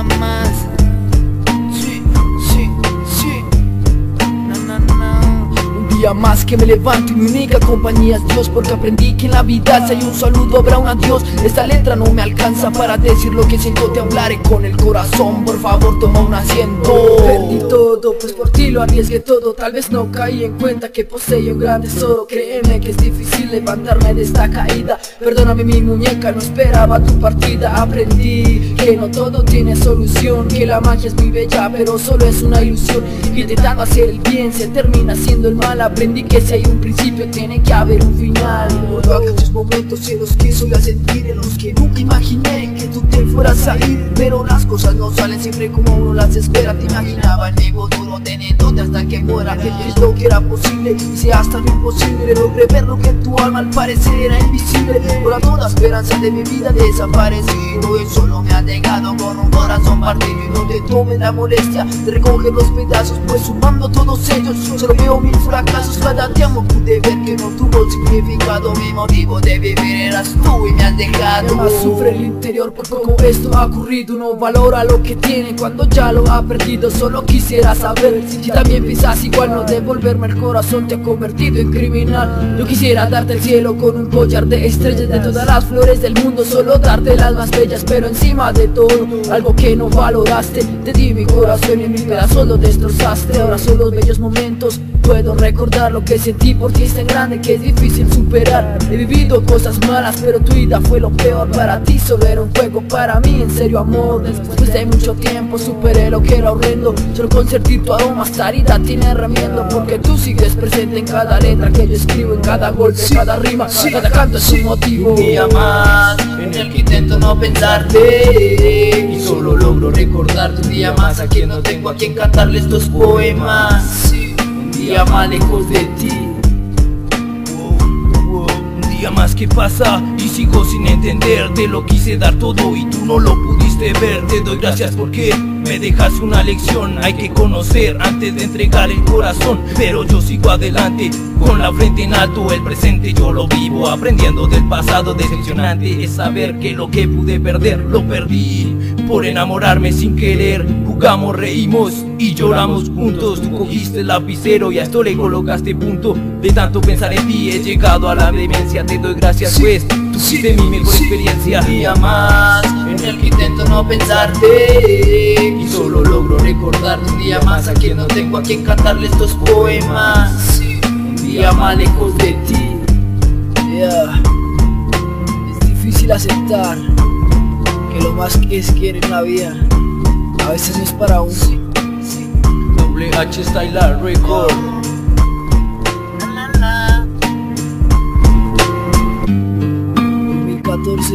una más. Sí, sí, sí. Un día más que me levanto y mi única compañía es Dios, porque aprendí que en la vida si hay un saludo habrá un adiós. Esta letra no me alcanza para decir lo que siento, te hablaré con el corazón. Por favor toma un asiento. Perdí todo, pues por ti lo arriesgué todo. Tal vez no caí en cuenta que poseo un gran tesoro. Créeme que es difícil levantarme de esta caída. Perdóname mi muñeca, no esperaba tu partida. Aprendí que no todo tiene solución, que la magia es muy bella pero solo es una ilusión, que intentando hacer el bien se termina haciendo el mal. Aprendí que si hay un principio tiene que haber un final. Recuerdo aquellos momentos en los que solía sentir, en los que nunca imaginé que tú te fueras a ir. Pero las cosas no salen siempre como uno las espera. Te imaginaba el ego duro teniéndote hasta que muera. Es lo que era posible y si hasta lo imposible logré ver lo que tu alma al parecer era invisible. Ahora toda esperanza de mi vida desaparecido y solo me ha dejado con un corazón partido. Y no te tomes la molestia de recoger los pedazos, pues sumando todos ellos solo veo mil fracasos. Cada día me pude ver que no tuvo significado. Mi motivo de vivir eras tú y me has dejado. Más sufre el interior por cómo esto ha ocurrido. No valora lo que tiene cuando ya lo ha perdido. Solo quisiera saber si también piensas igual. No devolverme el corazón te ha convertido en criminal. Yo quisiera darte el cielo con un collar de estrellas, de todas las flores del mundo solo darte las más bellas. Pero encima de todo, algo que no valoraste, te di mi corazón y en mil pedazos lo destrozaste. Ahora son los bellos momentos, puedo recordar lo que sentí por ti es tan grande que es difícil superar. He vivido cosas malas pero tu vida fue lo peor. Para ti solo era un juego, para mí en serio amor. Después de mucho tiempo superé lo que era horrendo. Solo con sentir tu aroma esta herida tiene remiendo, porque tú sigues presente en cada letra que yo escribo, en cada golpe, cada rima, cada canto es un motivo. Un día más en el que intento no pensarte y solo logro recordarte. Un día más a quien no tengo a quien cantarle estos poemas. Un día más lejos de ti. Un día más que pasa y sigo sin entender. Te lo quise dar todo y tú no lo pudiste ver. Te doy gracias porque me dejaste una lección. Hay que conocer antes de entregar el corazón. Pero yo sigo adelante con la frente en alto. El presente yo lo vivo aprendiendo del pasado. Decepcionante es saber que lo que pude perder lo perdí por enamorarme sin querer. Jugamos, reímos y lloramos juntos. Tú cogiste el lapicero y a esto le colocaste punto. De tanto pensar en ti he llegado a la demencia. Te doy gracias pues, tú fuiste mi mejor experiencia. Un día más en el que intento no pensarte y solo logro recordarte. Un día más a quien no tengo a quien cantarle estos poemas. Un día más lejos de ti. Es difícil aceptar que lo más que es quiere en la vida a veces no es para uno. Doble H Styler Record. 2014